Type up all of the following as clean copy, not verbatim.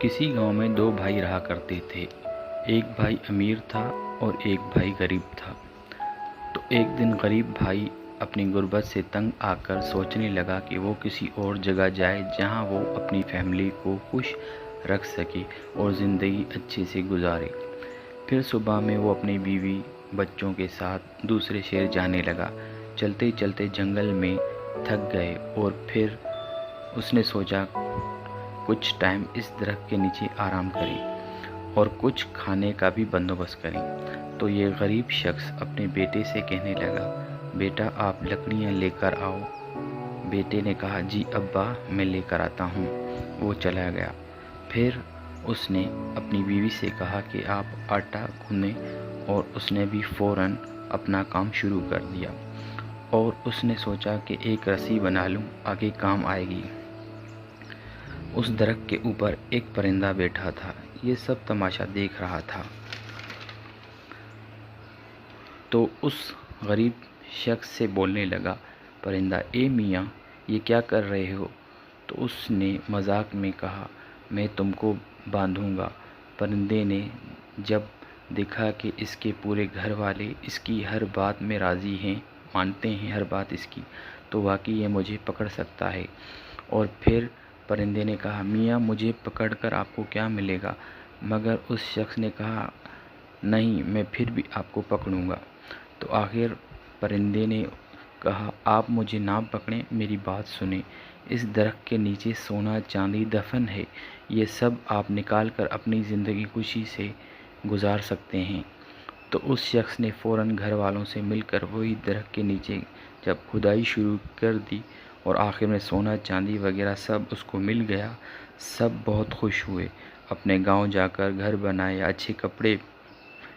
किसी गांव में दो भाई रहा करते थे। एक भाई अमीर था और एक भाई गरीब था। तो एक दिन गरीब भाई अपनी गुर्बत से तंग आकर सोचने लगा कि वो किसी और जगह जाए जहां वो अपनी फैमिली को खुश रख सके और ज़िंदगी अच्छे से गुजारे। फिर सुबह में वो अपनी बीवी बच्चों के साथ दूसरे शहर जाने लगा। चलते चलते जंगल में थक गए और फिर उसने सोचा कुछ टाइम इस दरख्त के नीचे आराम करें और कुछ खाने का भी बंदोबस्त करें। तो ये गरीब शख्स अपने बेटे से कहने लगा, बेटा आप लकड़ियाँ लेकर आओ। बेटे ने कहा, जी अब्बा मैं लेकर आता हूँ। वो चला गया। फिर उसने अपनी बीवी से कहा कि आप आटा गूंदें और उसने भी फ़ौरन अपना काम शुरू कर दिया। और उसने सोचा कि एक रस्सी बना लूँ, आगे काम आएगी। उस दरख्त के ऊपर एक परिंदा बैठा था, ये सब तमाशा देख रहा था। तो उस गरीब शख्स से बोलने लगा परिंदा, ए मियाँ ये क्या कर रहे हो? तो उसने मजाक में कहा, मैं तुमको बांधूंगा। परिंदे ने जब देखा कि इसके पूरे घर वाले इसकी हर बात में राज़ी हैं, मानते हैं हर बात इसकी, तो वाकई ये मुझे पकड़ सकता है। और फिर परिंदे ने कहा, मियाँ मुझे पकड़कर आपको क्या मिलेगा? मगर उस शख्स ने कहा, नहीं मैं फिर भी आपको पकड़ूंगा। तो आखिर परिंदे ने कहा, आप मुझे ना पकड़ें, मेरी बात सुने। इस दरख्त के नीचे सोना चांदी दफन है, ये सब आप निकाल कर अपनी ज़िंदगी खुशी से गुजार सकते हैं। तो उस शख्स ने फ़ौरन घर वालों से मिलकर वही दरख्त के नीचे जब खुदाई शुरू कर दी और आखिर में सोना चांदी वगैरह सब उसको मिल गया। सब बहुत खुश हुए, अपने गांव जाकर घर बनाए, अच्छे कपड़े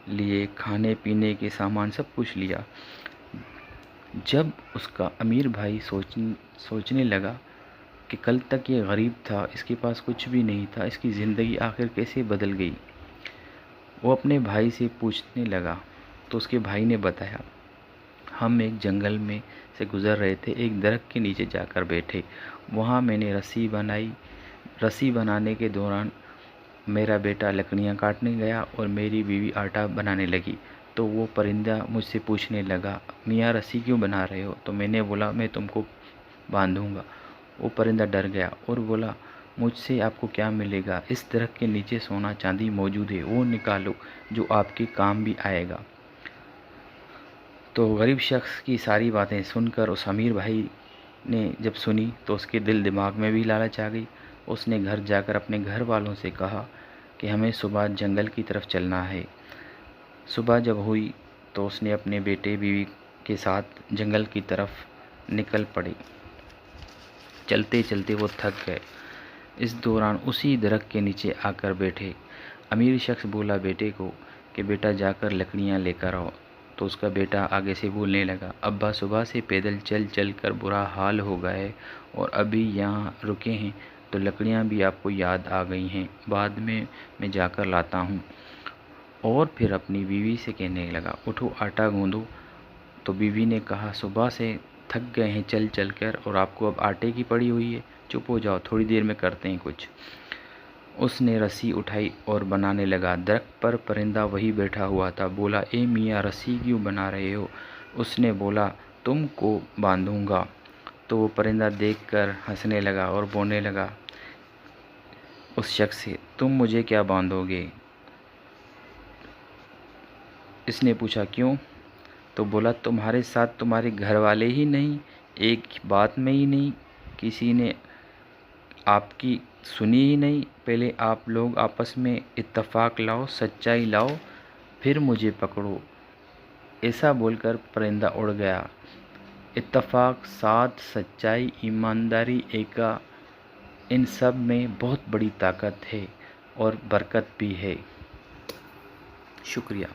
लिए, खाने पीने के सामान सब कुछ लिया। जब उसका अमीर भाई सोचने लगा कि कल तक ये गरीब था, इसके पास कुछ भी नहीं था, इसकी ज़िंदगी आखिर कैसे बदल गई, वो अपने भाई से पूछने लगा। तो उसके भाई ने बताया, हम एक जंगल में से गुज़र रहे थे, एक दरख्त के नीचे जाकर बैठे, वहाँ मैंने रस्सी बनाई। रस्सी बनाने के दौरान मेरा बेटा लकड़ियाँ काटने गया और मेरी बीवी आटा बनाने लगी। तो वो परिंदा मुझसे पूछने लगा, मियाँ रस्सी क्यों बना रहे हो? तो मैंने बोला, मैं तुमको बांधूंगा। वो परिंदा डर गया और बोला, मुझसे आपको क्या मिलेगा? इस दरख्त के नीचे सोना चांदी मौजूद है, वो निकालो जो आपके काम भी आएगा। तो गरीब शख्स की सारी बातें सुनकर उस अमीर भाई ने जब सुनी तो उसके दिल दिमाग में भी लालच आ गई। उसने घर जाकर अपने घर वालों से कहा कि हमें सुबह जंगल की तरफ चलना है। सुबह जब हुई तो उसने अपने बेटे बीवी के साथ जंगल की तरफ निकल पड़े। चलते चलते वो थक गए। इस दौरान उसी दरख्त के नीचे आकर बैठे। अमीर शख्स बोला बेटे को कि बेटा जाकर लकड़ियाँ लेकर आओ। तो उसका बेटा आगे से बोलने लगा, अब्बा सुबह से पैदल चल चल कर बुरा हाल हो गया है और अभी यहाँ रुके हैं तो लकड़ियाँ भी आपको याद आ गई हैं, बाद में मैं जाकर लाता हूँ। और फिर अपनी बीवी से कहने लगा, उठो आटा गूंदो। तो बीवी ने कहा, सुबह से थक गए हैं चल चल कर और आपको अब आटे की पड़ी हुई है, चुप हो जाओ, थोड़ी देर में करते हैं कुछ। उसने रस्सी उठाई और बनाने लगा। दरख्त पर परिंदा वही बैठा हुआ था। बोला, ए मियाँ रस्सी क्यों बना रहे हो? उसने बोला, तुमको बांधूंगा। तो वो परिंदा देखकर हंसने लगा और बोलने लगा उस शख्स से, तुम मुझे क्या बांधोगे? इसने पूछा, क्यों? तो बोला, तुम्हारे साथ तुम्हारे घर वाले ही नहीं, एक बात में ही नहीं, किसी ने आपकी सुनी ही नहीं। पहले आप लोग आपस में इत्तेफाक लाओ, सच्चाई लाओ, फिर मुझे पकड़ो। ऐसा बोलकर परिंदा उड़ गया। इत्तेफाक, साथ, सच्चाई, ईमानदारी, एका, इन सब में बहुत बड़ी ताकत है और बरकत भी है। शुक्रिया।